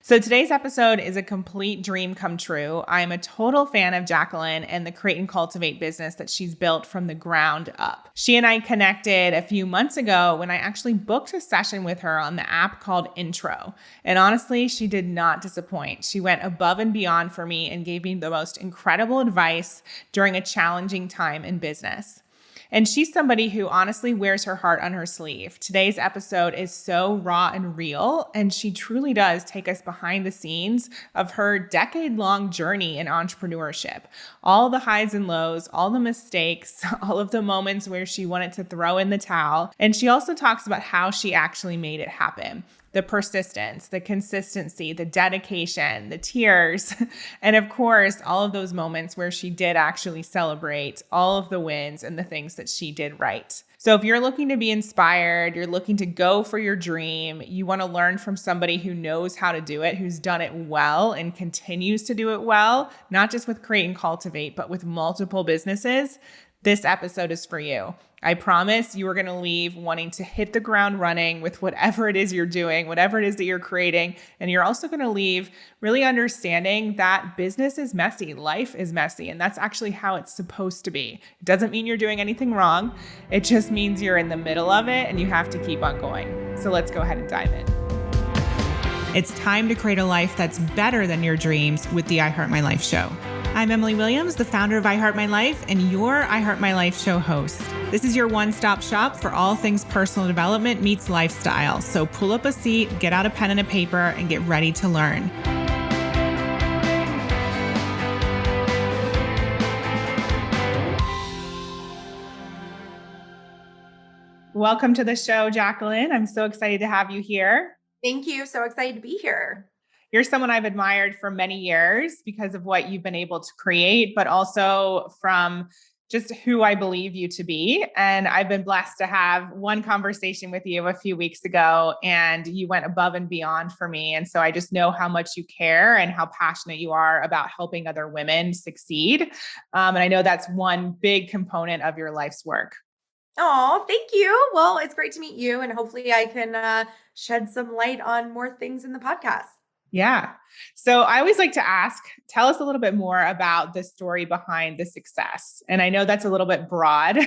So today's episode is a complete dream come true. I'm a total fan of Jaclyn and the Create and Cultivate business that she's built from the ground up. She and I connected a few months ago when I actually booked a session with her on the app called Intro. And honestly, she did not disappoint. She went above and beyond for me and gave me the most incredible advice during a challenging time in business. And she's somebody who honestly wears her heart on her sleeve. Today's episode is so raw and real, and she truly does take us behind the scenes of her decade-long journey in entrepreneurship. All the highs and lows, all the mistakes, all of the moments where she wanted to throw in the towel. And she also talks about how she actually made it happen. The persistence, the consistency, the dedication, the tears, and of course, all of those moments where she did actually celebrate all of the wins and the things that she did right. So if you're looking to be inspired, you're looking to go for your dream, you want to learn from somebody who knows how to do it, who's done it well and continues to do it well, not just with Create and Cultivate, but with multiple businesses, this episode is for you. I promise you are going to leave wanting to hit the ground running with whatever it is you're doing, whatever it is that you're creating. And you're also going to leave really understanding that business is messy, life is messy, and that's actually how it's supposed to be. It doesn't mean you're doing anything wrong. It just means you're in the middle of it and you have to keep on going. So let's go ahead and dive in. It's time to create a life that's better than your dreams with the I Heart My Life show. I'm Emily Williams, the founder of I Heart My Life and your I Heart My Life show host. This is your one-stop shop for all things personal development meets lifestyle. So pull up a seat, get out a pen and a paper, and get ready to learn. Welcome to the show, Jaclyn. I'm so excited to have you here. Thank you. So excited to be here. You're someone I've admired for many years because of what you've been able to create, but also from just who I believe you to be. And I've been blessed to have one conversation with you a few weeks ago, and you went above and beyond for me. And so I just know how much you care and how passionate you are about helping other women succeed. And I know that's one big component of your life's work. Oh, thank you. Well, it's great to meet you. And hopefully I can shed some light on more things in the podcast. Yeah. So I always like to ask, tell us a little bit more about the story behind the success. And I know that's a little bit broad,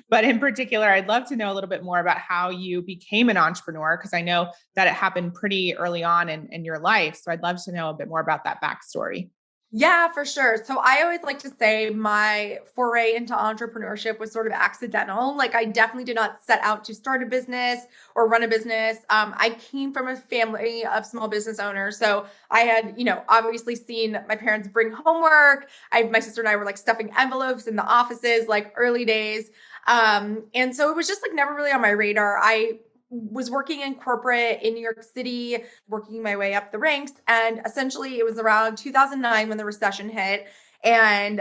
but in particular, I'd love to know a little bit more about how you became an entrepreneur, because I know that it happened pretty early on in your life. So I'd love to know a bit more about that backstory. Yeah, for sure. So I always like to say my foray into entrepreneurship was sort of accidental. Like I definitely did not set out to start a business or run a business. I came from a family of small business owners. So I had, obviously seen my parents bring homework. My sister and I were like stuffing envelopes in the offices, like early days. And so it was just like never really on my radar. I was working in corporate in New York City, working my way up the ranks. And essentially it was around 2009 when the recession hit. And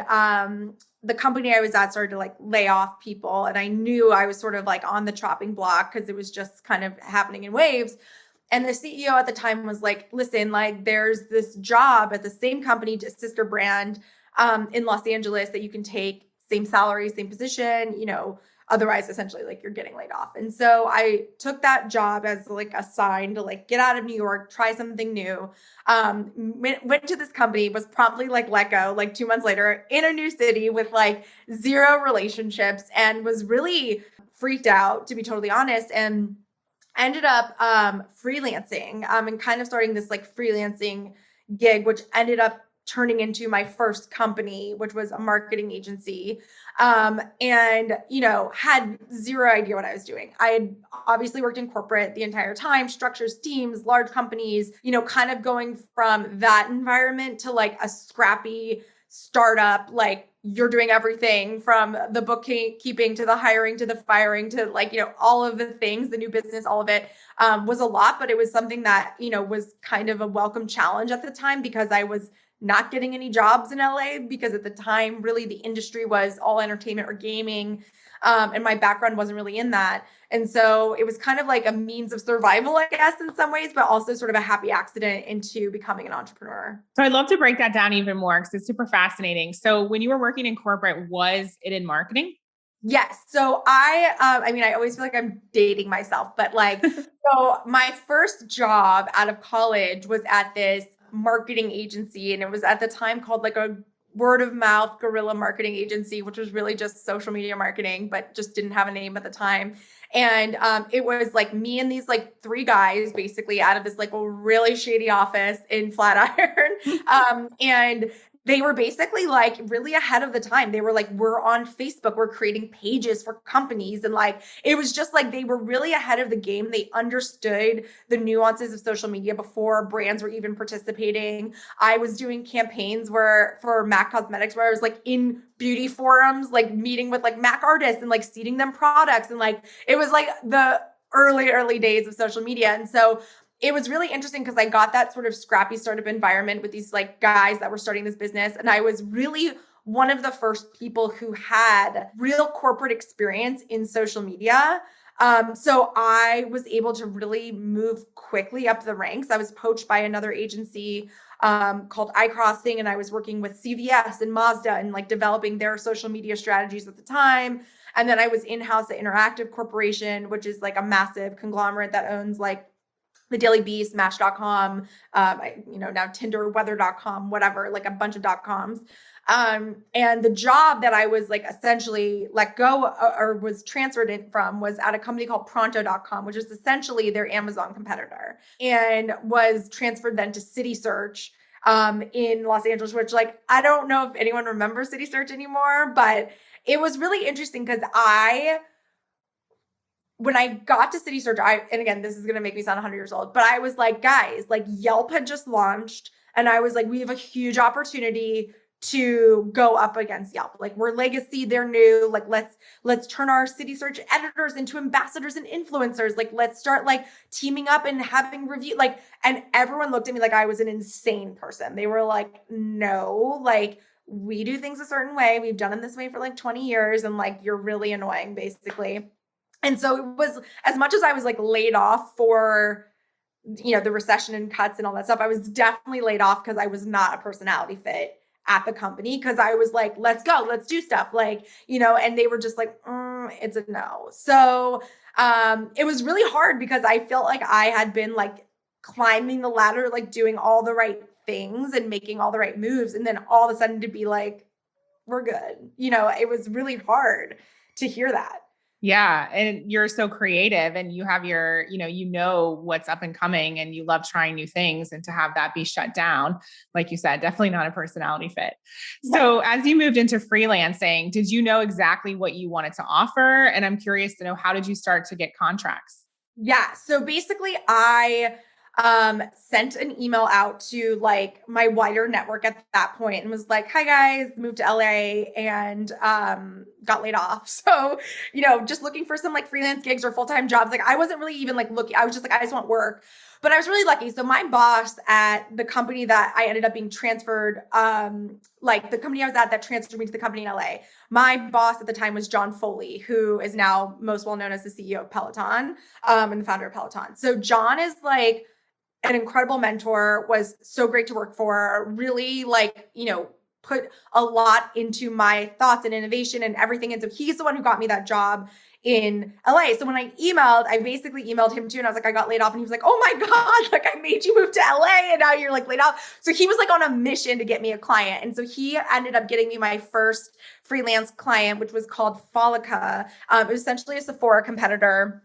the company I was at started to like lay off people. And I knew I was sort of like on the chopping block because it was just kind of happening in waves. And the CEO at the time was like, listen, like there's this job at the same company, sister brand in Los Angeles that you can take, same salary, same position, otherwise essentially like you're getting laid off. And so I took that job as like a sign to like get out of New York, try something new. Went to this company, was promptly like let go like 2 months later in a new city with like zero relationships, and was really freaked out, to be totally honest. And ended up freelancing and kind of starting this like freelancing gig, which ended up turning into my first company, which was a marketing agency. And, had zero idea what I was doing. I had obviously worked in corporate the entire time, structures, teams, large companies, kind of going from that environment to like a scrappy startup, like you're doing everything from the bookkeeping to the hiring to the firing to like, all of the things, the new business, all of it was a lot, but it was something that, was kind of a welcome challenge at the time because I was not getting any jobs in LA because at the time, really the industry was all entertainment or gaming. And my background wasn't really in that. And so it was kind of like a means of survival, I guess, in some ways, but also sort of a happy accident into becoming an entrepreneur. So I'd love to break that down even more because it's super fascinating. So when you were working in corporate, was it in marketing? Yes. So I mean, I always feel like I'm dating myself, but like, so my first job out of college was at this marketing agency, and it was at the time called like a word of mouth guerrilla marketing agency, which was really just social media marketing, but just didn't have a name at the time. And it was like me and these like three guys basically out of this like really shady office in Flatiron. And they were basically like really ahead of the time. They were like, we're on Facebook, we're creating pages for companies. And like, it was just like they were really ahead of the game. They understood the nuances of social media before brands were even participating. I was doing campaigns where for MAC Cosmetics, where I was like in beauty forums, like meeting with like MAC artists and like seeding them products. And like, it was like the early days of social media. And so it was really interesting because I got that sort of scrappy startup environment with these like guys that were starting this business. And I was really one of the first people who had real corporate experience in social media. So I was able to really move quickly up the ranks. I was poached by another agency called iCrossing, and I was working with CVS and Mazda and like developing their social media strategies at the time. And then I was in-house at Interactive Corporation, which is like a massive conglomerate that owns like the Daily Beast, Match.com, now Tinder, Weather.com, whatever, like a bunch of .coms. And the job that I was like essentially let go or was transferred in from was at a company called Pronto.com, which is essentially their Amazon competitor, and was transferred then to City Search in Los Angeles, which like, I don't know if anyone remembers City Search anymore, but it was really interesting because when I got to City Search, and again, this is going to make me sound 100 years old, but I was like, guys, like Yelp had just launched. And I was like, we have a huge opportunity to go up against Yelp. Like we're legacy, they're new. Like let's turn our City Search editors into ambassadors and influencers. Like let's start like teaming up and having review. Like, and everyone looked at me like I was an insane person. They were like, no, like we do things a certain way. We've done it this way for like 20 years. And like, you're really annoying, basically. And so it was, as much as I was like laid off for, the recession and cuts and all that stuff, I was definitely laid off because I was not a personality fit at the company. Cause I was like, let's go, let's do stuff. Like, and they were just like, it's a no. So it was really hard because I felt like I had been like climbing the ladder, like doing all the right things and making all the right moves. And then all of a sudden to be like, we're good. It was really hard to hear that. Yeah. And you're so creative and you have your, what's up and coming and you love trying new things, and to have that be shut down, like you said, definitely not a personality fit. Yeah. So as you moved into freelancing, did you know exactly what you wanted to offer? And I'm curious to know, how did you start to get contracts? Yeah. So basically I sent an email out to like my wider network at that point and was like, hi guys, moved to LA and got laid off. So, just looking for some like freelance gigs or full-time jobs. Like I wasn't really even like looking, I was just like, I just want work. But I was really lucky. So my boss at the company that I ended up being transferred, like the company I was at that transferred me to the company in LA, my boss at the time was John Foley, who is now most well known as the CEO of Peloton and the founder of Peloton. So John is like an incredible mentor, was so great to work for, really like, put a lot into my thoughts and innovation and everything. And so he's the one who got me that job in LA. So when I basically emailed him too. And I was like, I got laid off. And he was like, oh my God, like I made you move to LA and now you're like laid off. So he was like on a mission to get me a client. And so he ended up getting me my first freelance client, which was called Folica. It was essentially a Sephora competitor.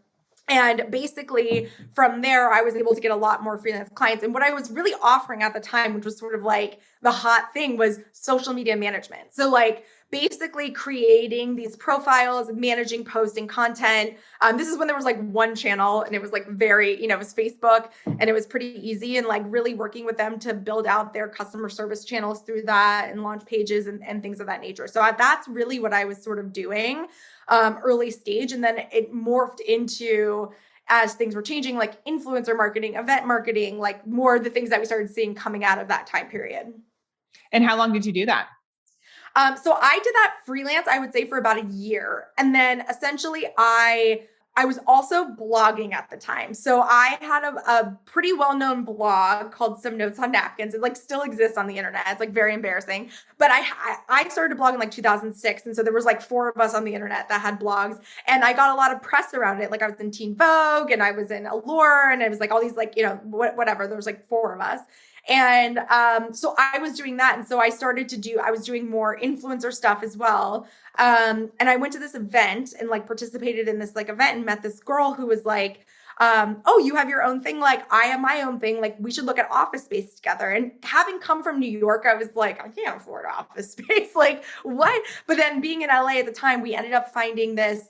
And basically from there, I was able to get a lot more freelance clients. And what I was really offering at the time, which was sort of like the hot thing, was social media management. So like basically creating these profiles, managing, posting content. This is when there was like one channel and it was like very, it was Facebook, and it was pretty easy, and like really working with them to build out their customer service channels through that and launch pages and things of that nature. So that's really what I was sort of doing early stage. And then it morphed into, as things were changing, like influencer marketing, event marketing, like more of the things that we started seeing coming out of that time period. And how long did you do that? So I did that freelance, I would say, for about a year. And then essentially I I was also blogging at the time. So I had a pretty well-known blog called Some Notes on Napkins. It like still exists on the internet. It's like very embarrassing. But I started blogging like 2006. And so there was like 4 of us on the internet that had blogs. And I got a lot of press around it. Like I was in Teen Vogue and I was in Allure and it was like all these like, whatever. There was like 4 of us. And so I was doing that. And so I was doing more influencer stuff as well. And I went to this event and like participated in this like event and met this girl who was like, oh, you have your own thing. Like I have my own thing. Like we should look at office space together. And having come from New York, I was like, I can't afford office space. Like what? But then being in LA at the time, we ended up finding this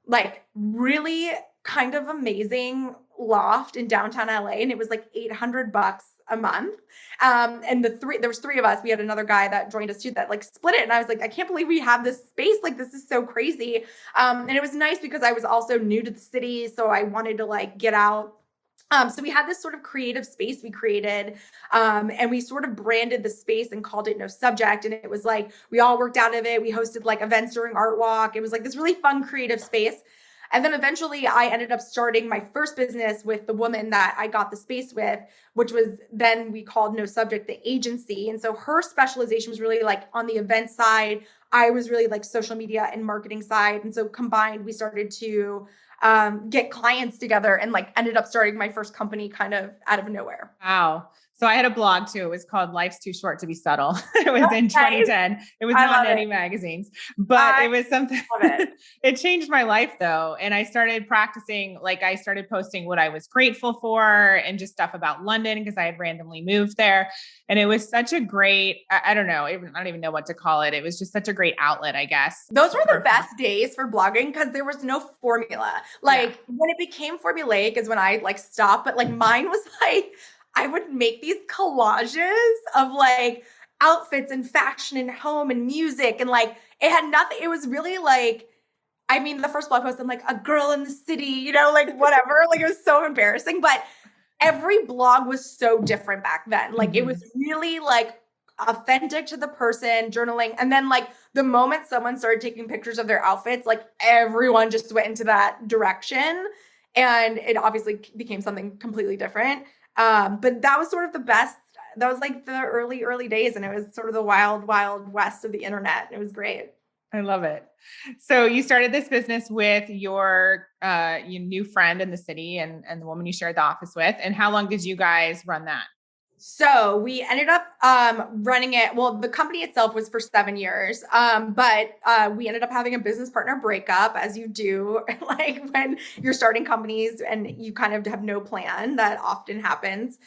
like really kind of amazing loft in downtown LA. And it was like $800 a month. And there was 3 of us. We had another guy that joined us too that like split it. And I was like, I can't believe we have this space. Like, this is so crazy. And it was nice because I was also new to the city. So I wanted to like get out. So we had this sort of creative space we created, and we sort of branded the space and called it No Subject. And it was like, we all worked out of it. We hosted like events during Art Walk. It was like this really fun creative space. And then eventually I ended up starting my first business with the woman that I got the space with, which was then we called No Subject the agency. And so her specialization was really like on the event side. I was really like social media and marketing side. And so combined, we started to get clients together and like ended up starting my first company kind of out of nowhere. Wow. So I had a blog too. It was called Life's Too Short to Be Subtle. It was in 2010. It was not in any magazines, but it was something. It changed my life though. And I started practicing, like I started posting what I was grateful for and just stuff about London because I had randomly moved there. And it was such a great, I don't know, I don't even know what to call it. It was just such a great outlet, I guess. Those were the best days for blogging because there was no formula. Like when it became formulaic is when I like stopped, but like mine was like, I would make these collages of like outfits and fashion and home and music. And like, it had nothing. It was really like, I mean, the first blog post, I'm like a girl in the city, like whatever. Like it was so embarrassing, but every blog was so different back then. Like it was really like authentic to the person, journaling. And then like the moment someone started taking pictures of their outfits, like everyone just went into that direction. And it obviously became something completely different. But that was sort of the best. That was like the early days. And it was sort of the wild west of the internet. It was great. I love it. So you started this business with your new friend in the city and the woman you shared the office with. And how long did you guys run that? So we ended up running it. Well, the company itself was for 7 years, but we ended up having a business partner breakup, as you do, like when you're starting companies and you kind of have no plan. That often happens.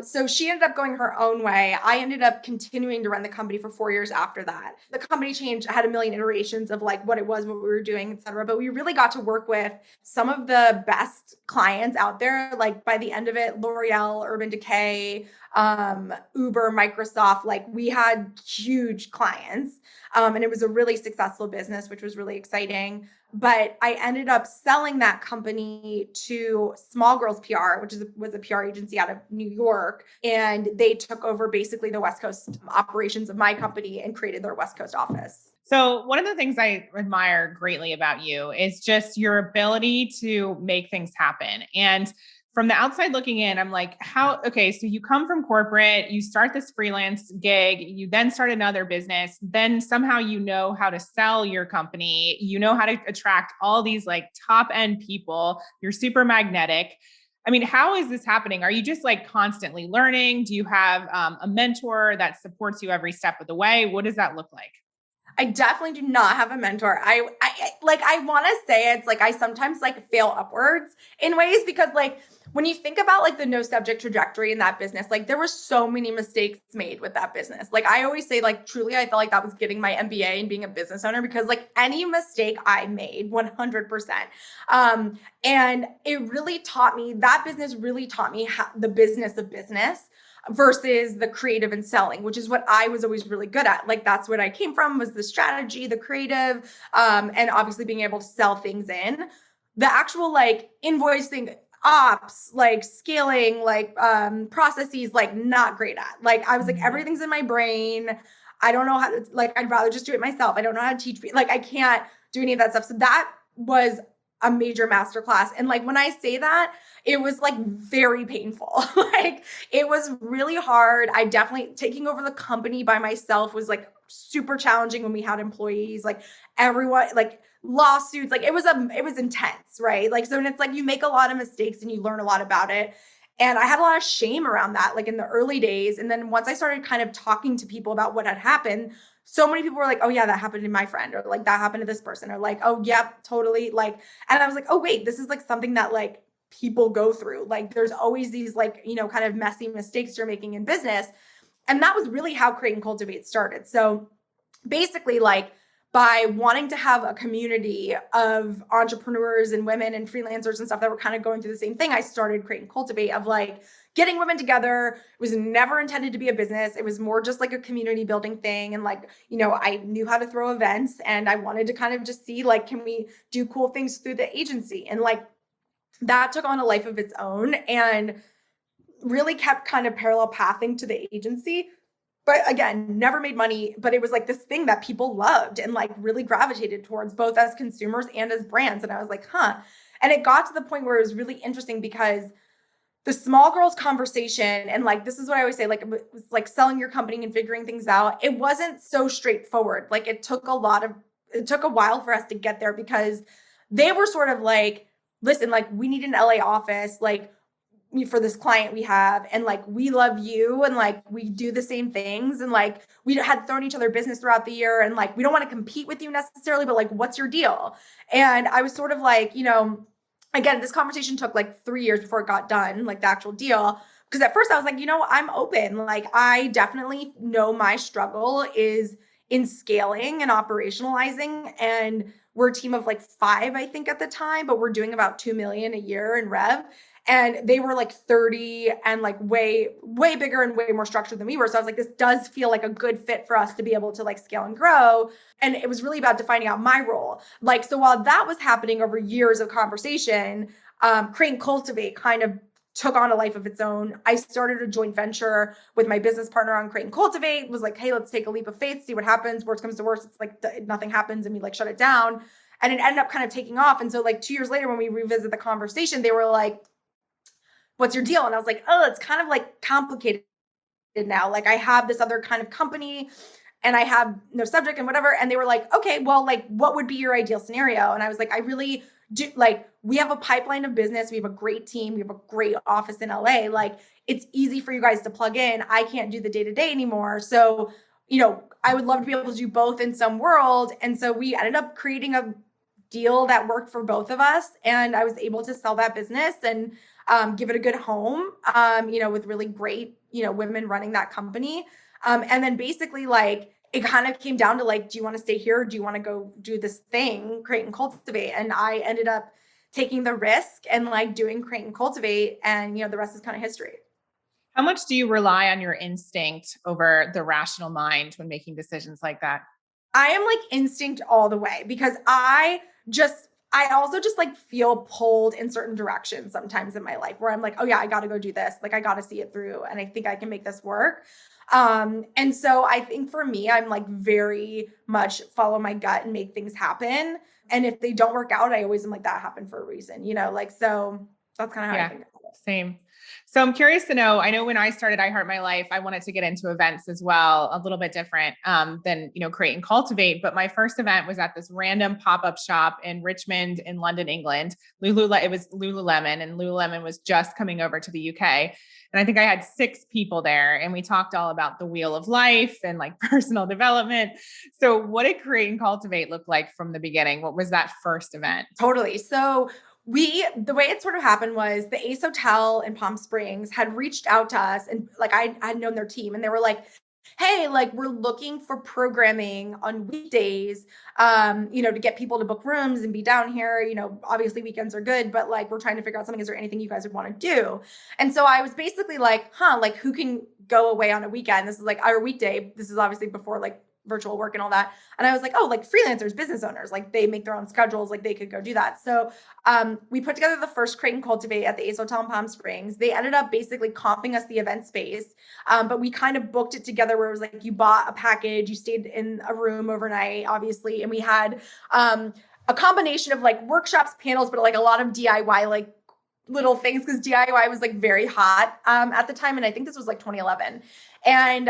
So she ended up going her own way. I ended up continuing to run the company for 4 years after that. The company changed, had a million iterations of like what it was, what we were doing, et cetera. But we really got to work with some of the best clients out there. Like by the end of it, L'Oreal, Urban Decay, Uber, Microsoft, like we had huge clients. And it was a really successful business, which was really exciting. But I ended up selling that company to Small Girls PR, which was a PR agency out of New York. And they took over basically the West Coast operations of my company and created their West Coast office. So one of the things I admire greatly about you is just your ability to make things happen. And from the outside looking in, I'm like, so you come from corporate, you start this freelance gig, you then start another business, then somehow you know how to sell your company, you know how to attract all these like top end people, you're super magnetic. I mean, how is this happening? Are you just like constantly learning? Do you have a mentor that supports you every step of the way? What does that look like? I definitely do not have a mentor. I want to say it's like I sometimes like fail upwards in ways because like when you think about like the No Subject trajectory in that business, like there were so many mistakes made with that business. Like I always say, like truly, I felt like that was getting my MBA and being a business owner because like any mistake I made, 100%. And it really taught me, that business really taught me how, the business of business versus the creative and selling, which is what I was always really good at. Like that's what I came from, was the strategy, the creative, and obviously being able to sell things in. The actual like invoicing, ops, like scaling, like processes, like not great at. Like I was like, everything's in my brain. I don't know how to, like, I'd rather just do it myself. I don't know how to teach people. Like I can't do any of that stuff. So that was a major masterclass. And like, when I say that, it was like very painful. Like, it was really hard. I definitely, taking over the company by myself was like super challenging when we had employees, like everyone, like lawsuits, like it was intense, right? Like, so, and it's like, you make a lot of mistakes and you learn a lot about it. And I had a lot of shame around that, like in the early days. And then once I started kind of talking to people about what had happened, so many people were like, oh yeah, that happened to my friend, or like that happened to this person, or like, oh yep, totally. Like, and I was like, oh wait, this is like something that like people go through. Like, there's always these like, kind of messy mistakes you're making in business. And that was really how Create and Cultivate started. So basically, like, by wanting to have a community of entrepreneurs and women and freelancers and stuff that were kind of going through the same thing, I started Create and Cultivate, of like getting women together. It was never intended to be a business. It was more just like a community building thing. And like, I knew how to throw events, and I wanted to kind of just see, like, can we do cool things through the agency? And like, that took on a life of its own and really kept kind of parallel pathing to the agency. But again, never made money, but it was like this thing that people loved and like really gravitated towards, both as consumers and as brands. And I was like, huh. And it got to the point where it was really interesting, because the small girls conversation, and like, this is what I always say, like, it was like selling your company and figuring things out. It wasn't so straightforward. Like, it took a while for us to get there, because they were sort of like, listen, like, we need an LA office, like, for this client we have, and like, we love you, and like, we do the same things, and like, we had thrown each other business throughout the year, and like, we don't want to compete with you necessarily, but like, what's your deal? And I was sort of like, again, this conversation took like 3 years before it got done, like the actual deal. Because at first I was like, I'm open. Like, I definitely know my struggle is in scaling and operationalizing. And we're a team of like 5, I think, at the time, but we're doing about 2 million a year in rev. And they were like 30 and like way, way bigger and way more structured than we were. So I was like, this does feel like a good fit for us to be able to like scale and grow. And it was really about defining out my role. Like, so while that was happening over years of conversation, Create and Cultivate kind of took on a life of its own. I started a joint venture with my business partner on Create and Cultivate. It was like, hey, let's take a leap of faith, see what happens. Worst comes to worst, it's like nothing happens and we like shut it down. And it ended up kind of taking off. And so like 2 years later, when we revisit the conversation, they were like, what's your deal? And I was like, oh, it's kind of like complicated now. Like, I have this other kind of company and I have no subject and whatever. And they were like, okay, well, like, what would be your ideal scenario? And I was like, I really do, like, we have a pipeline of business. We have a great team. We have a great office in LA. Like, it's easy for you guys to plug in. I can't do the day-to-day anymore. So, I would love to be able to do both in some world. And so we ended up creating a deal that worked for both of us. And I was able to sell that business and give it a good home, with really great, women running that company. And then basically, like, it kind of came down to like, do you want to stay here? Or do you want to go do this thing, Create and Cultivate? And I ended up taking the risk and like doing Create and Cultivate. And, the rest is kind of history. How much do you rely on your instinct over the rational mind when making decisions like that? I am like instinct all the way, because I also just like feel pulled in certain directions sometimes in my life, where I'm like, oh yeah, I got to go do this. Like, I got to see it through. And I think I can make this work. And so I think for me, I'm like very much follow my gut and make things happen. And if they don't work out, I always am like, that happened for a reason, like, so that's kind of how I think about it. Same. So I'm curious to know, I know when I started I Heart My Life, I wanted to get into events as well, a little bit different than, Create and Cultivate. But my first event was at this random pop-up shop in Richmond in London, England. It was Lululemon, and Lululemon was just coming over to the UK. And I think I had 6 people there, and we talked all about the wheel of life and like personal development. So what did Create and Cultivate look like from the beginning? What was that first event? Totally. So the way it sort of happened was the Ace Hotel in Palm Springs had reached out to us, and like, I had known their team, and they were like, hey, like, we're looking for programming on weekdays, to get people to book rooms and be down here. Obviously weekends are good, but like, we're trying to figure out something. Is there anything you guys would want to do? And so I was basically like, like, who can go away on a weekend? This is like our weekday. This is obviously before like virtual work and all that. And I was like, oh, like freelancers, business owners, like they make their own schedules, like they could go do that. So we put together the first Create and Cultivate at the Ace Hotel in Palm Springs. They ended up basically comping us the event space. But we kind of booked it together where it was like, you bought a package, you stayed in a room overnight, obviously. And we had a combination of like workshops, panels, but like a lot of DIY, like little things, because DIY was like very hot at the time. And I think this was like 2011. And,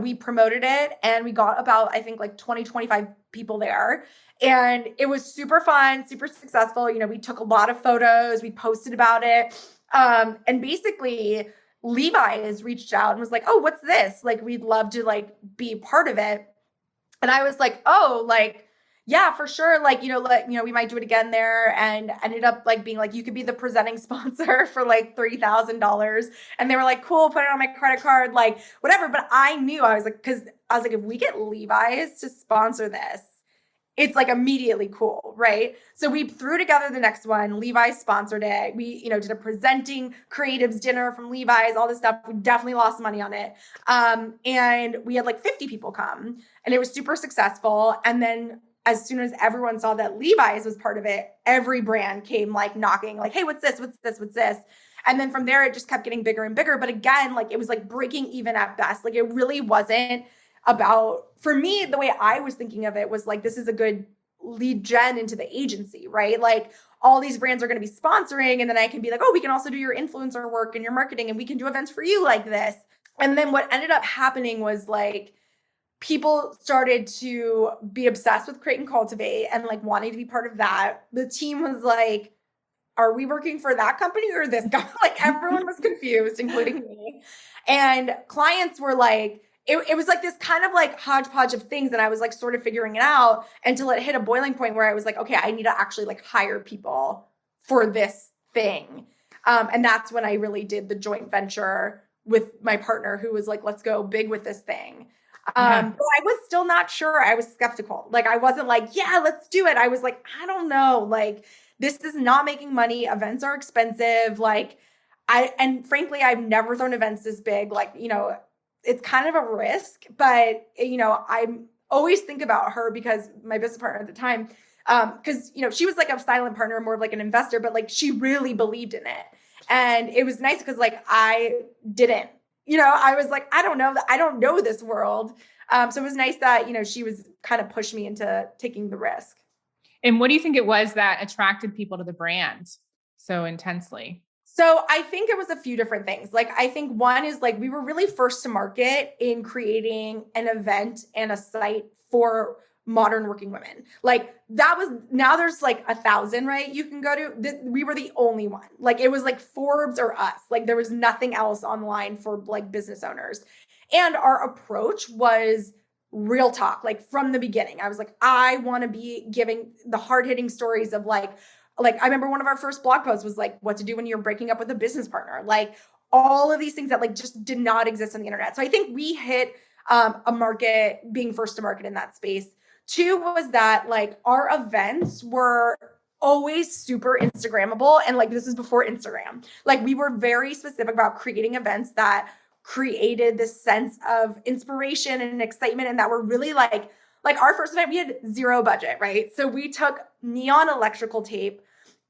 we promoted it and we got about, I think like 20, 25 people there. And it was super fun, super successful. We took a lot of photos, we posted about it. And basically Levi's reached out and was like, oh, what's this? Like, we'd love to like be part of it. And I was like, oh, like, yeah, for sure. Like, we might do it again there, and ended up like being like, you could be the presenting sponsor for like $3,000. And they were like, cool, put it on my credit card, like whatever. But I knew, I was like, if we get Levi's to sponsor this, it's like immediately cool, right? So we threw together the next one. Levi's sponsored it. We, did a presenting creatives dinner from Levi's, all this stuff. We definitely lost money on it. And we had like 50 people come, and it was super successful. And then as soon as everyone saw that Levi's was part of it, every brand came like knocking, like, hey, what's this? What's this? What's this? And then from there, it just kept getting bigger and bigger. But again, like, it was like breaking even at best. Like, it really wasn't about, for me, the way I was thinking of it was like, this is a good lead gen into the agency, right? Like, all these brands are going to be sponsoring, and then I can be like, oh, we can also do your influencer work and your marketing, and we can do events for you like this. And then what ended up happening was like, people started to be obsessed with Create and Cultivate and like wanting to be part of that. The team was like, are we working for that company or this guy? Like, everyone was confused, including me. And clients were like, it was like this kind of like hodgepodge of things. And I was like sort of figuring it out until it hit a boiling point where I was like, okay, I need to actually like hire people for this thing. And that's when I really did the joint venture with my partner, who was like, let's go big with this thing. But I was still not sure. I was skeptical. Like, I wasn't like, yeah, let's do it. I was like, I don't know. Like, this is not making money. Events are expensive. Like, and frankly, I've never thrown events this big. Like, it's kind of a risk, but I always think about her, because my business partner at the time, because, she was like a silent partner, more of like an investor, but like, she really believed in it. And it was nice because like, I didn't. I was like, I don't know this world. So it was nice that, she was kind of pushed me into taking the risk. And what do you think it was that attracted people to the brand so intensely? So I think it was a few different things. Like, I think one is like, we were really first to market in creating an event and a site for modern working women. Like, that was, now there's like 1,000, right? You can go to, we were the only one. Like, it was like Forbes or us. Like, there was nothing else online for like business owners. And our approach was real talk. Like, from the beginning, I was like, I want to be giving the hard hitting stories of like, I remember one of our first blog posts was like, what to do when you're breaking up with a business partner. Like, all of these things that like just did not exist on the internet. So I think we hit a market, being first to market in that space. Two was that like, our events were always super Instagrammable. And like, this is before Instagram. Like, we were very specific about creating events that created this sense of inspiration and excitement, and that were really like our first event, we had zero budget, right? So we took neon electrical tape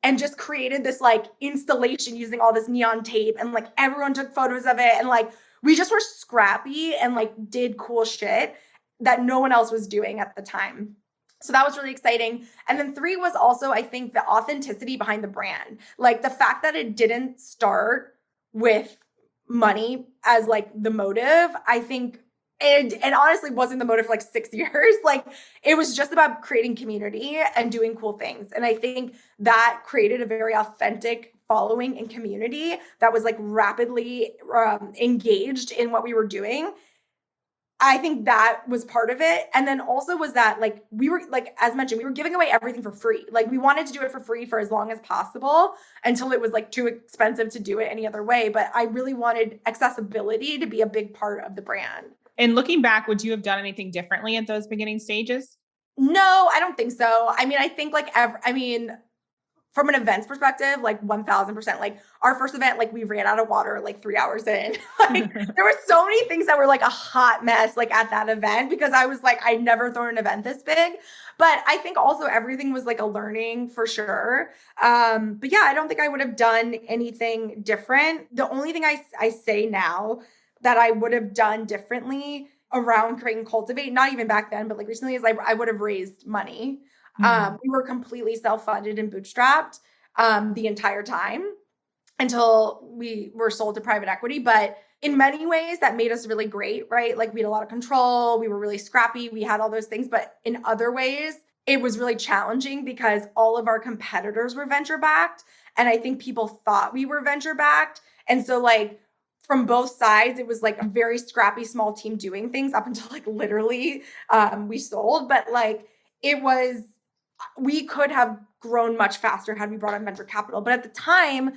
and just created this like installation using all this neon tape, and like, everyone took photos of it, and like, we just were scrappy and like did cool shit that no one else was doing at the time. So that was really exciting. And then three was also, I think, the authenticity behind the brand. Like, the fact that it didn't start with money as like the motive, I think, and honestly wasn't the motive for like 6 years. Like, it was just about creating community and doing cool things. And I think that created a very authentic following and community that was like rapidly engaged in what we were doing. I think that was part of it. And then also was that like, we were like, as mentioned, we were giving away everything for free. Like, we wanted to do it for free for as long as possible until it was like too expensive to do it any other way. But I really wanted accessibility to be a big part of the brand. And looking back, would you have done anything differently at those beginning stages? No, I don't think so. I mean, I think like, from an events perspective, like 1000%, like our first event, like we ran out of water like 3 hours in. Like, there were so many things that were like a hot mess, like at that event, because I was like, I'd never thrown an event this big. But I think also everything was like a learning for sure. But yeah, I don't think I would have done anything different. The only thing I say now that I would have done differently around Create and Cultivate, not even back then, but like recently, is I would have raised money. Mhm. We were completely self-funded and bootstrapped the entire time until we were sold to private equity. But in many ways, that made us really great, right? Like we had a lot of control, we were really scrappy, we had all those things. But in other ways, it was really challenging because all of our competitors were venture backed. And I think people thought we were venture backed. And so, like, from both sides, it was like a very scrappy small team doing things up until like literally we sold. But like, it was, we could have grown much faster had we brought on venture capital. But at the time,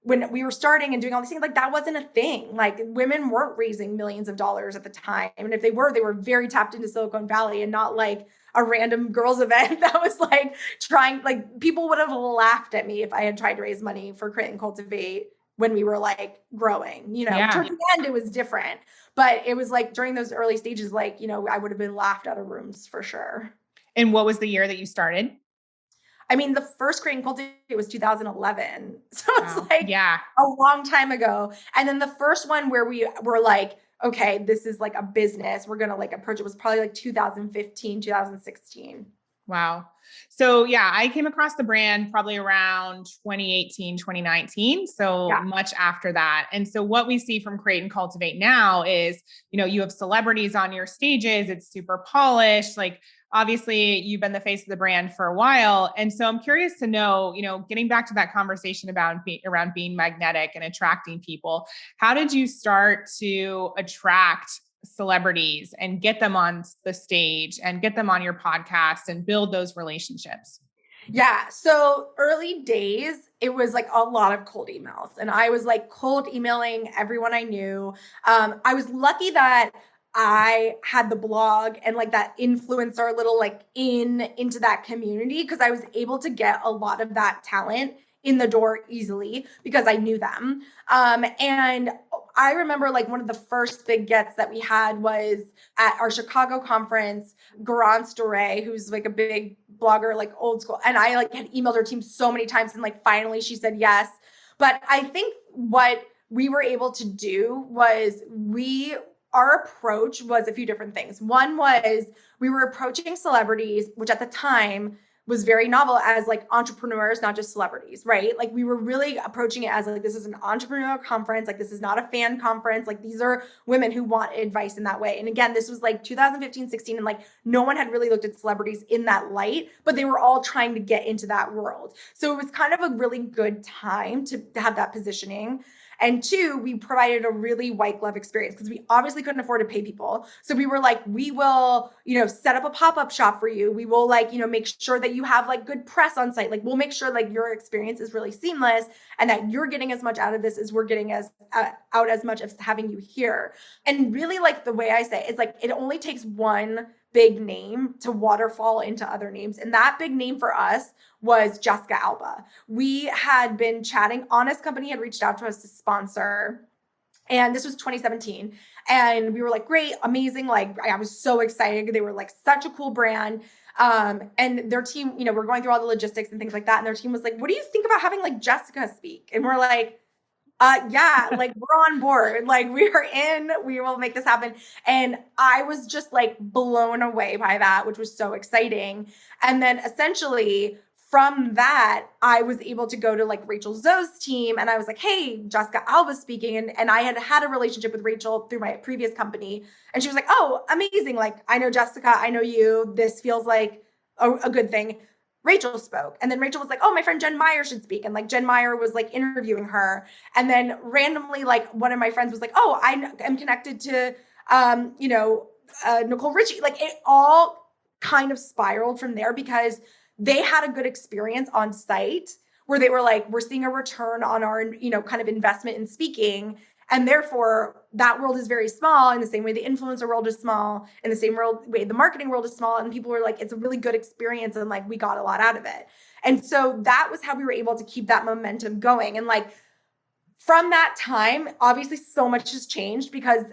when we were starting and doing all these things, like that wasn't a thing. Like women weren't raising millions of dollars at the time. And if they were very tapped into Silicon Valley and not like a random girls event that was like trying, like people would have laughed at me if I had tried to raise money for Create and Cultivate when we were like growing, Yeah. towards the end, it was different, but it was like during those early stages, like, I would have been laughed out of rooms for sure. And what was the year that you started? I mean, the first Create and Cultivate was 2011. So it's Wow. like Yeah. a long time ago. And then the first one where we were like, okay, this is like a business, we're going to like approach it, was probably like 2015, 2016. Wow. So yeah, I came across the brand probably around 2018, 2019. So Yeah. much after that. And so what we see from Create and Cultivate now is, you have celebrities on your stages. It's super polished. Like obviously you've been the face of the brand for a while. And so I'm curious to know, getting back to that conversation about around being magnetic and attracting people, how did you start to attract celebrities and get them on the stage and get them on your podcast and build those relationships? Yeah. So early days, it was like a lot of cold emails. And I was like cold emailing everyone I knew. I was lucky that I had the blog and like that influencer little like into that community because I was able to get a lot of that talent in the door easily because I knew them. And I remember like one of the first big gets that we had was at our Chicago conference. Garance Dore, who's like a big blogger, like old school. And I like had emailed her team so many times and like finally she said yes. But I think what we were able to do was our approach was a few different things. One was we were approaching celebrities, which at the time was very novel as like entrepreneurs, not just celebrities, right? Like we were really approaching it as like, this is an entrepreneurial conference. Like this is not a fan conference. Like these are women who want advice in that way. And again, this was like 2015, 16. And like no one had really looked at celebrities in that light, but they were all trying to get into that world. So it was kind of a really good time to have that positioning. And two, we provided a really white glove experience because we obviously couldn't afford to pay people. So we were like, we will, set up a pop-up shop for you. We will like, make sure that you have like good press on site. Like we'll make sure like your experience is really seamless and that you're getting as much out of this as we're getting out as much as having you here. And really like the way I say it, it's like, it only takes one big name to waterfall into other names. And that big name for us was Jessica Alba. We had been chatting. Honest Company had reached out to us to sponsor. And this was 2017. And we were like, great, amazing. Like, I was so excited. They were like such a cool brand. And their team, we're going through all the logistics and things like that. And their team was like, what do you think about having like Jessica speak? And we're like, yeah, like we're on board. Like we will make this happen. And I was just like blown away by that, which was so exciting. And then essentially from that, I was able to go to like Rachel Zoe's team and I was like, hey, Jessica Alba's speaking. And I had a relationship with Rachel through my previous company. And she was like, oh, amazing. Like, I know Jessica, I know you. This feels like a good thing. Rachel spoke. And then Rachel was like, oh, my friend Jen Meyer should speak. And like Jen Meyer was like interviewing her. And then randomly, like one of my friends was like, oh, I am connected to, Nicole Richie. Like it all kind of spiraled from there because they had a good experience on site where they were like, we're seeing a return on our, kind of investment in speaking. And therefore, that world is very small in the same way the influencer world is small, in the same way the marketing world is small. And people were like, it's a really good experience. And like, we got a lot out of it. And so that was how we were able to keep that momentum going. And like, from that time, obviously so much has changed because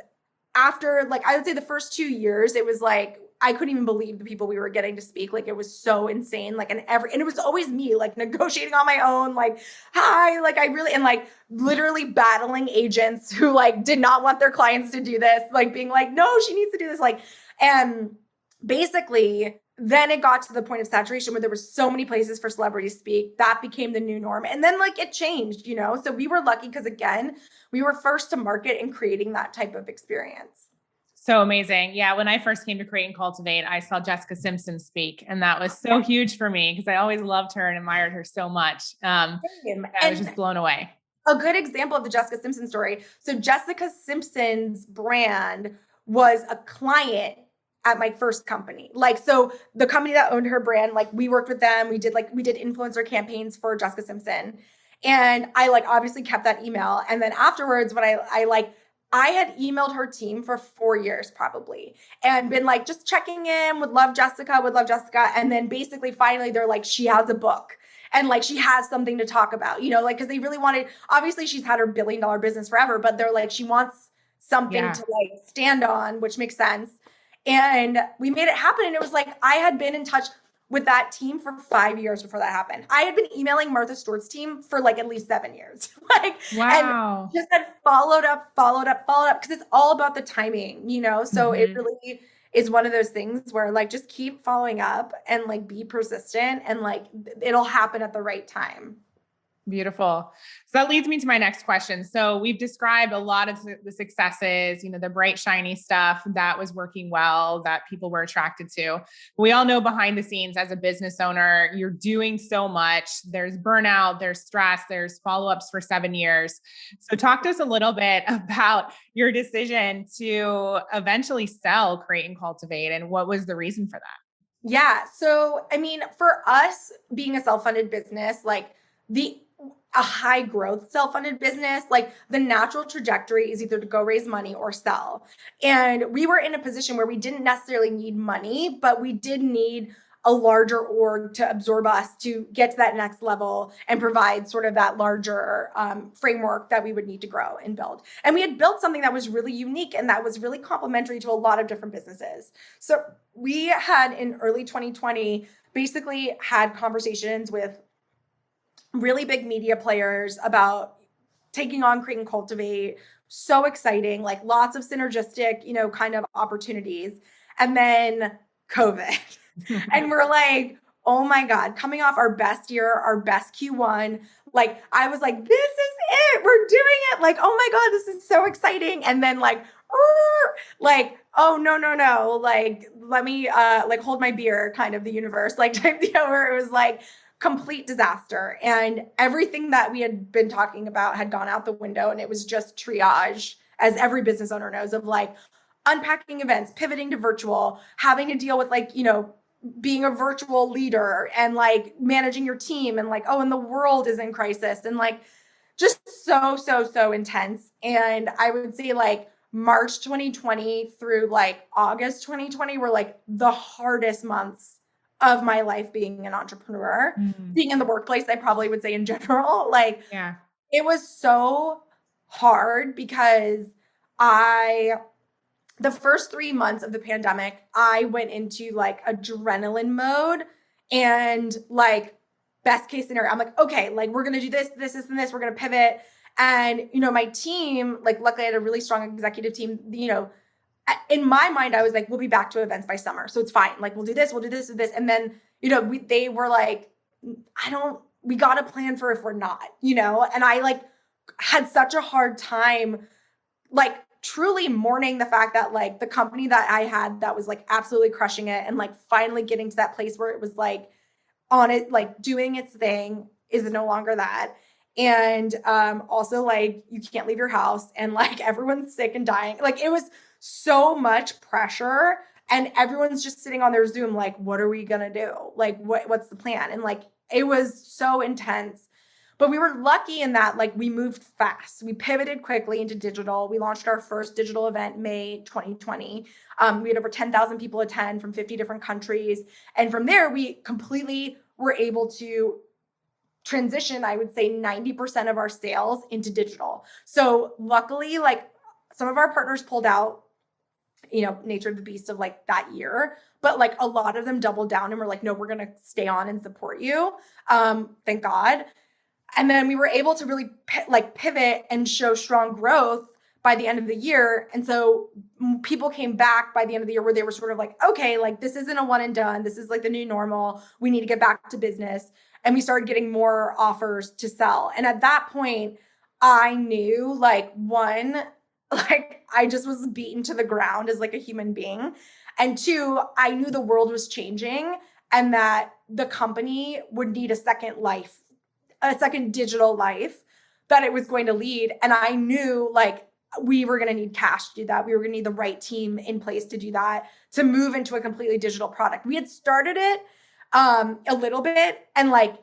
after like, I would say the first 2 years, it was like, I couldn't even believe the people we were getting to speak. Like it was so insane. Like, and it was always me like negotiating on my own, like, hi, like and like literally battling agents who like did not want their clients to do this, like being like, no, she needs to do this. Like, and basically then it got to the point of saturation where there were so many places for celebrities to speak. That became the new norm. And then like it changed, you know? So we were lucky because again, we were first to market in creating that type of experience. So amazing. Yeah. When I first came to Create and Cultivate, I saw Jessica Simpson speak, and that was so huge for me because I always loved her and admired her so much. I was just blown away. A good example of the Jessica Simpson story. So Jessica Simpson's brand was a client at my first company. Like, so the company that owned her brand, like we worked with them. We did influencer campaigns for Jessica Simpson. And I like obviously kept that email. And then afterwards, when I had emailed her team for 4 years probably and been like, just checking in, would love Jessica. And then basically finally they're like, she has a book. And like, she has something to talk about, you know, like, cause they really wanted, obviously she's had her $1 billion business forever, but they're like, she wants something to like stand on, which makes sense. And we made it happen. And it was like, I had been in touch with that team for 5 years before that happened. I had been emailing Martha Stewart's team for like at least 7 years. Like, wow. And just had followed up. Cause it's all about the timing, you know? So it really is one of those things where like, just keep following up and like be persistent and like, it'll happen at the right time. Beautiful. So that leads me to my next question. So we've described a lot of the successes, you know, the bright, shiny stuff that was working well, that people were attracted to. We all know behind the scenes as a business owner, you're doing so much. There's burnout, there's stress, there's follow-ups for 7 years. So talk to us a little bit about your decision to eventually sell Create and Cultivate, and what was the reason for that? Yeah. So, I mean, for us being a self-funded business, like a high growth self-funded business, like the natural trajectory is either to go raise money or sell. And we were in a position where we didn't necessarily need money, but we did need a larger org to absorb us to get to that next level and provide sort of that larger framework that we would need to grow and build. And we had built something that was really unique and that was really complementary to a lot of different businesses. So we had in early 2020, basically had conversations with really big media players about taking on Create and Cultivate. So exciting, like lots of synergistic, you know, kind of opportunities. And then COVID. And we're like, oh my God, coming off our best year, our best Q1. Like, I was like, this is it. We're doing it. Like, oh my God, this is so exciting. And then like, oh no. Like, let me like hold my beer kind of the universe, like type deal where it was like, complete disaster. And everything that we had been talking about had gone out the window. And it was just triage, as every business owner knows, of like unpacking events, pivoting to virtual, having to deal with like, you know, being a virtual leader and like managing your team and like, oh, and the world is in crisis and like just so intense. And I would say like March 2020 through like August 2020 were like the hardest months of my life being an entrepreneur, being in the workplace, I probably would say in general, like it was so hard because the first 3 months of the pandemic, I went into like adrenaline mode and like best case scenario, I'm like, okay, like we're going to do this, and this, we're going to pivot. And, you know, my team, like luckily I had a really strong executive team, you know, in my mind, I was like, we'll be back to events by summer. So it's fine. Like, we'll do this. And then, you know, they were like, we got to plan for if we're not, you know? And I like had such a hard time, like truly mourning the fact that like the company that I had that was like absolutely crushing it and like finally getting to that place where it was like on it, like doing its thing is no longer that. And also like you can't leave your house and like everyone's sick and dying. Like it was so much pressure and everyone's just sitting on their Zoom like, what are we gonna do? Like what's the plan? And like it was so intense. But we were lucky in that like we moved fast. We pivoted quickly into digital. We launched our first digital event May 2020. We had over 10,000 people attend from 50 different countries. And from there, we completely were able to transition, I would say 90% of our sales into digital. So luckily, like some of our partners pulled out, you know, nature of the beast of like that year, but like a lot of them doubled down and were like, no, we're going to stay on and support you. Thank God. And then we were able to really pivot and show strong growth by the end of the year. And so people came back by the end of the year where they were sort of like, okay, like this isn't a one and done. This is like the new normal. We need to get back to business. And we started getting more offers to sell. And at that point, I knew like one, like I just was beaten to the ground as like a human being. And two, I knew the world was changing and that the company would need a second life, a second digital life that it was going to lead. And I knew like we were going to need cash to do that. We were going to need the right team in place to do that, to move into a completely digital product. We had started it a little bit and like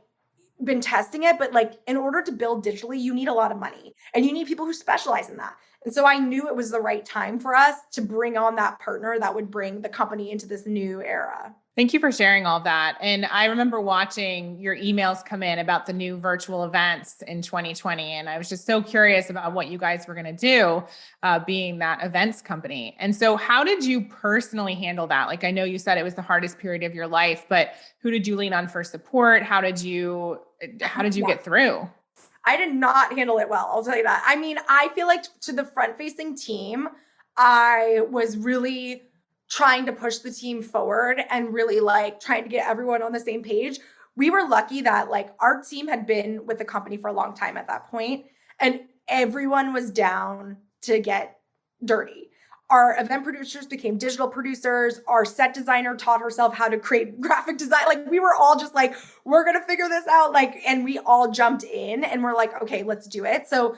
been testing it, but like in order to build digitally, you need a lot of money and you need people who specialize in that. And so I knew it was the right time for us to bring on that partner that would bring the company into this new era. Thank you for sharing all that. And I remember watching your emails come in about the new virtual events in 2020. And I was just so curious about what you guys were going to do, being that events company. And so how did you personally handle that? Like, I know you said it was the hardest period of your life, but who did you lean on for support? How did you get through? I did not handle it well. I'll tell you that. I mean, I feel like to the front facing team, I was really trying to push the team forward and really like trying to get everyone on the same page. We were lucky that like our team had been with the company for a long time at that point, and everyone was down to get dirty. Our event producers became digital producers. Our set designer taught herself how to create graphic design. Like we were all just like, we're going to figure this out. Like, and we all jumped in and we're like, okay, let's do it. So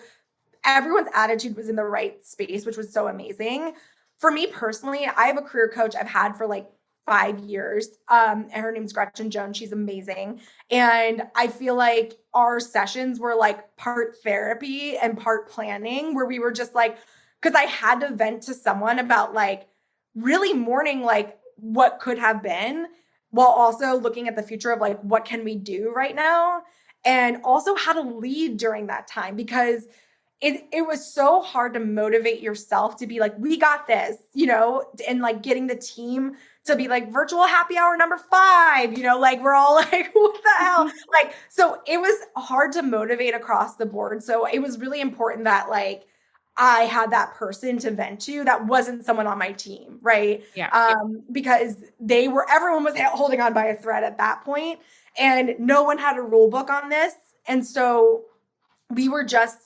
everyone's attitude was in the right space, which was so amazing. For me personally, I have a career coach I've had for like 5 years. And her name's Jaclyn Johnson. She's amazing. And I feel like our sessions were like part therapy and part planning, where we were just like, because I had to vent to someone about like really mourning like what could have been, while also looking at the future of like, what can we do right now? And also how to lead during that time, because it was so hard to motivate yourself to be like, we got this, you know, and like getting the team to be like virtual happy hour number 5, you know, like we're all like, what the hell? Like, so it was hard to motivate across the board. So it was really important that like I had that person to vent to that wasn't someone on my team, right? Yeah. Because everyone was holding on by a thread at that point, and no one had a rule book on this. And so we were just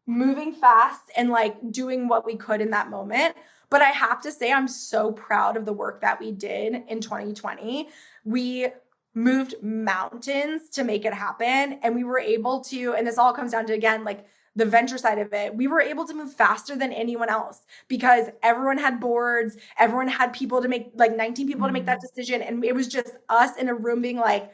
moving fast and like doing what we could in that moment. But I have to say, I'm so proud of the work that we did in 2020. We moved mountains to make it happen. And we were able to, and this all comes down to, again, like the venture side of it, we were able to move faster than anyone else because everyone had boards, everyone had people to make, like 19 people to make that decision. And it was just us in a room being like,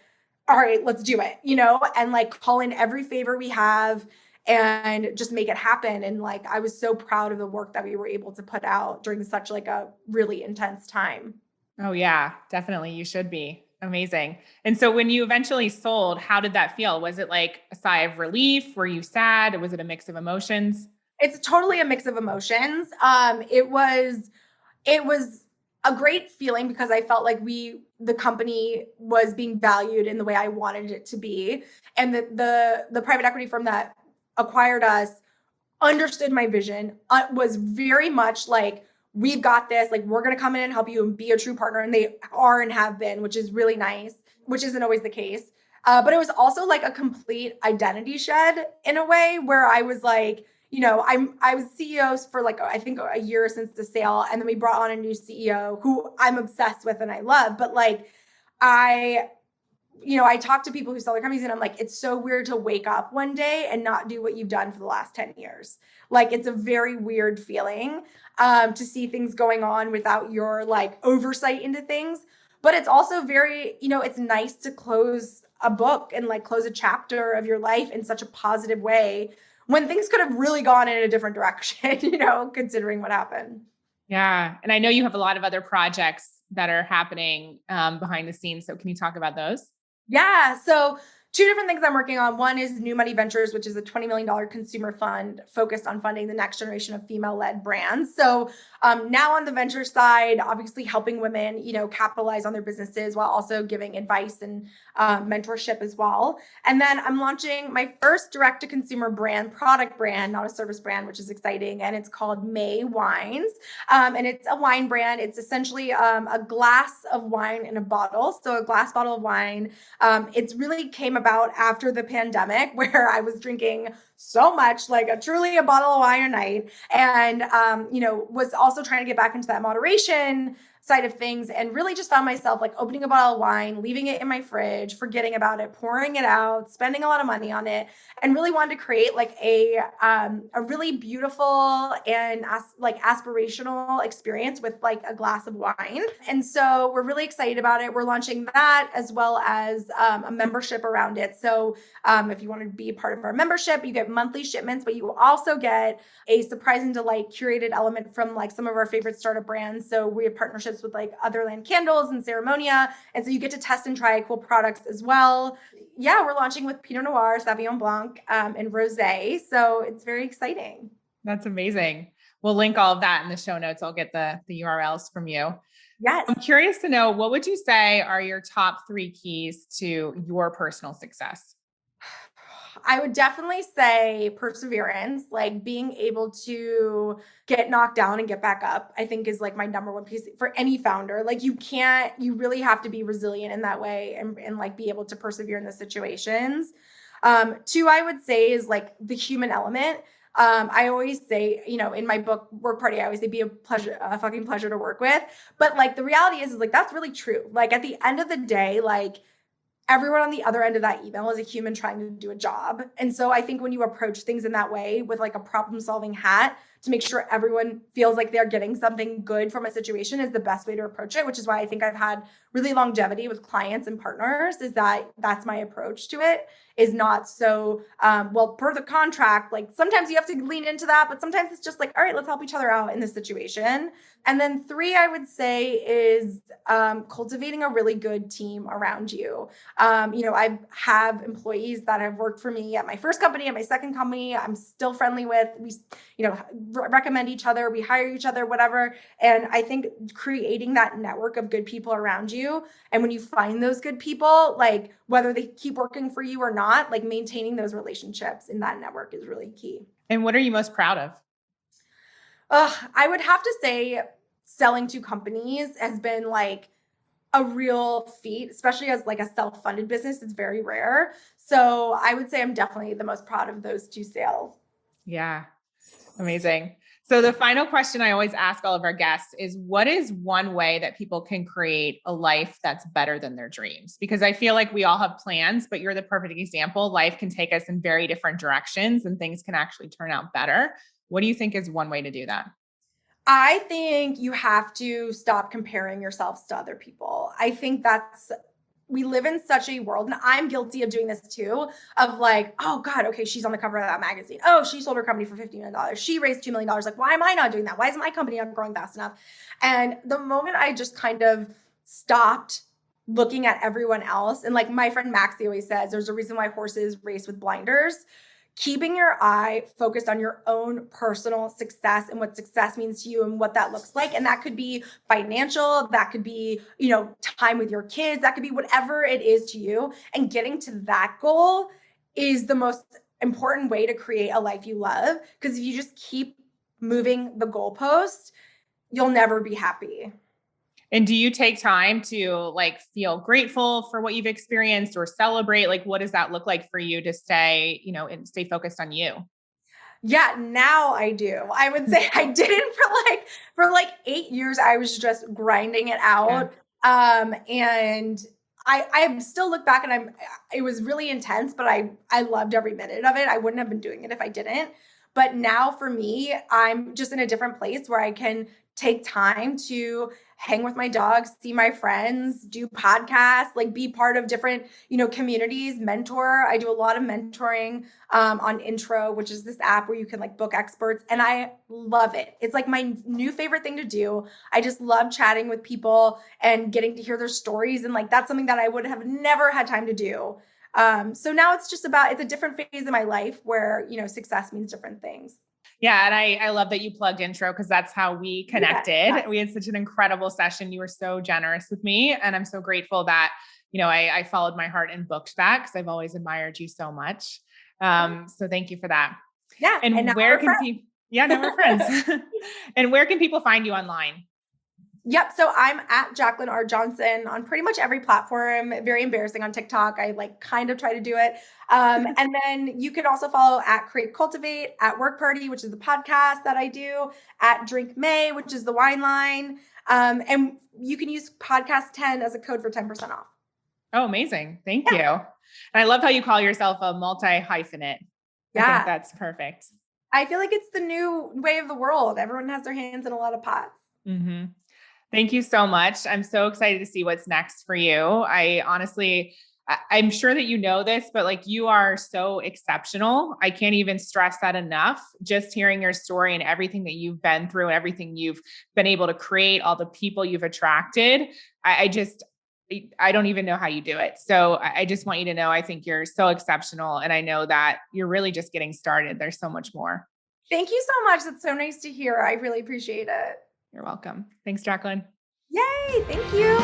all right, let's do it, you know, and like call in every favor we have and just make it happen. And like, I was so proud of the work that we were able to put out during such like a really intense time. Oh yeah, definitely. You should be. Amazing. And so when you eventually sold, how did that feel? Was it like a sigh of relief? Were you sad? Was it a mix of emotions? It's totally a mix of emotions. It was a great feeling because I felt like the company was being valued in the way I wanted it to be. And the private equity firm that acquired us understood my vision, was very much like, we've got this, like, we're going to come in and help you and be a true partner. And they are and have been, which is really nice, which isn't always the case. But it was also like a complete identity shed in a way where I was like, you know, I was CEOs for like, I think a year since the sale. And then we brought on a new CEO who I'm obsessed with and I love, but like, I talk to people who sell their companies and I'm like, it's so weird to wake up one day and not do what you've done for the last 10 years. Like, it's a very weird feeling to see things going on without your like oversight into things. But it's also very, it's nice to close a book and like close a chapter of your life in such a positive way when things could have really gone in a different direction, considering what happened. Yeah. And I know you have a lot of other projects that are happening behind the scenes. So can you talk about those? Yeah. So Two different things I'm working on. One is New Money Ventures, which is a $20 million consumer fund focused on funding the next generation of female-led brands. So now on the venture side, obviously helping women, capitalize on their businesses while also giving advice and mentorship as well. And then I'm launching my first direct-to-consumer product brand, not a service brand, which is exciting. And it's called May Wines. And it's a wine brand. It's essentially a glass of wine in a bottle. So a glass bottle of wine. It's really came about after the pandemic where I was drinking so much, like truly a bottle of wine a night. And, was also trying to get back into that moderation side of things and really just found myself like opening a bottle of wine, leaving it in my fridge, forgetting about it, pouring it out, spending a lot of money on it, and really wanted to create like a really beautiful and aspirational experience with like a glass of wine. And so we're really excited about it. We're launching that as well as a membership around it. So if you want to be a part of our membership, you get monthly shipments, but you also get a surprise and delight curated element from like some of our favorite startup brands. So we have partnerships with like Otherland Candles and Ceremonia. And so you get to test and try cool products as well. Yeah, we're launching with Pinot Noir, Sauvignon Blanc, and Rosé. So it's very exciting. That's amazing. We'll link all of that in the show notes. I'll get the URLs from you. Yes. I'm curious to know, what would you say are your top 3 keys to your personal success? I would definitely say perseverance, like being able to get knocked down and get back up, I think is like my number one piece for any founder. Like you really have to be resilient in that way and like be able to persevere in the situations. 2, I would say is like the human element. I always say, in my book, Work Party, I always say be a fucking pleasure to work with. But like the reality is like, that's really true. Like at the end of the day, like everyone on the other end of that email is a human trying to do a job. And so I think when you approach things in that way with like a problem solving hat to make sure everyone feels like they're getting something good from a situation is the best way to approach it, which is why I think I've had really longevity with clients and partners, is that that's my approach to it, is not so, per the contract, like sometimes you have to lean into that, but sometimes it's just like, all right, let's help each other out in this situation. And then 3, I would say is cultivating a really good team around you. I have employees that have worked for me at my first company, at my second company, I'm still friendly with. We, recommend each other, we hire each other, whatever. And I think creating that network of good people around you, and when you find those good people, like whether they keep working for you or not, like maintaining those relationships in that network is really key. And what are you most proud of? I would have to say selling to companies has been like a real feat, especially as like a self-funded business. It's very rare. So I would say I'm definitely the most proud of those 2 sales. Yeah. Amazing. So the final question I always ask all of our guests is, what is one way that people can create a life that's better than their dreams? Because I feel like we all have plans, but you're the perfect example. Life can take us in very different directions and things can actually turn out better. What do you think is one way to do that? I think you have to stop comparing yourselves to other people. I think we live in such a world, and I'm guilty of doing this too, of like, oh God, okay, she's on the cover of that magazine. Oh, she sold her company for $50 million. She raised $2 million. Like, why am I not doing that? Why isn't my company not growing fast enough? And the moment I just kind of stopped looking at everyone else, and like my friend Maxie always says, there's a reason why horses race with blinders. Keeping your eye focused on your own personal success and what success means to you and what that looks like. And that could be financial, that could be, time with your kids, that could be whatever it is to you. And getting to that goal is the most important way to create a life you love. Because if you just keep moving the goalpost, you'll never be happy. And do you take time to like feel grateful for what you've experienced or celebrate? Like, what does that look like for you to stay, and stay focused on you? Yeah, now I do. I would say I didn't for like 8 years. I was just grinding it out. Yeah. And I still look back and it was really intense, but I loved every minute of it. I wouldn't have been doing it if I didn't. But now for me, I'm just in a different place where I can take time to hang with my dogs, see my friends, do podcasts, like be part of different, communities, mentor. I do a lot of mentoring on Intro, which is this app where you can like book experts. And I love it. It's like my new favorite thing to do. I just love chatting with people and getting to hear their stories. And like, that's something that I would have never had time to do So now it's a different phase of my life where, success means different things. Yeah. And I love that you plugged intro because that's how we connected. Yeah. We had such an incredible session. You were so generous with me. And I'm so grateful that, I followed my heart and booked that because I've always admired you so much. So thank you for that. Yeah. And where can people, now we're friends. And where can people find you online? Yep. So I'm at Jaclyn R. Johnson on pretty much every platform. Very embarrassing on TikTok. I kind of try to do it. And then you can also follow at Create Cultivate, at Work Party, which is the podcast that I do, at Drink May, which is the wine line. And you can use podcast 10 as a code for 10% off. Oh, amazing. Thank you. And I love how you call yourself a multi-hyphenate. Yeah. I think that's perfect. I feel like it's the new way of the world. Everyone has their hands in a lot of pots. Mm-hmm. Thank you so much. I'm so excited to see what's next for you. I'm sure that you know this, but you are so exceptional. I can't even stress that enough. Just hearing your story and everything that you've been through and everything you've been able to create, all the people you've attracted. I don't even know how you do it. So I just want you to know, I think you're so exceptional. And I know that you're really just getting started. There's so much more. Thank you so much. That's so nice to hear. I really appreciate it. You're welcome. Thanks, Jaclyn. Yay. Thank you.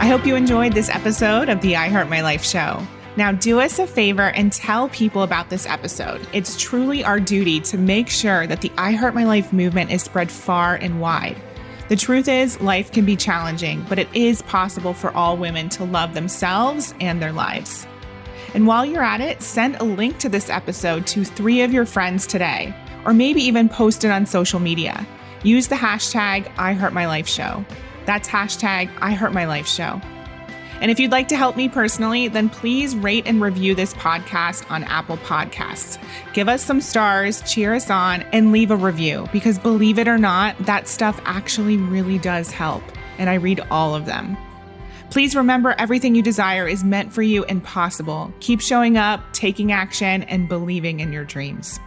I hope you enjoyed this episode of the I Heart My Life show. Now do us a favor and tell people about this episode. It's truly our duty to make sure that the I Heart My Life movement is spread far and wide. The truth is, life can be challenging, but it is possible for all women to love themselves and their lives. And while you're at it, send a link to this episode to 3 of your friends today, or maybe even post it on social media. Use the hashtag IHeartMyLifeShow. That's hashtag IHeartMyLifeShow. And if you'd like to help me personally, then please rate and review this podcast on Apple Podcasts. Give us some stars, cheer us on, and leave a review because believe it or not, that stuff actually really does help. And I read all of them. Please remember everything you desire is meant for you and possible. Keep showing up, taking action, and believing in your dreams.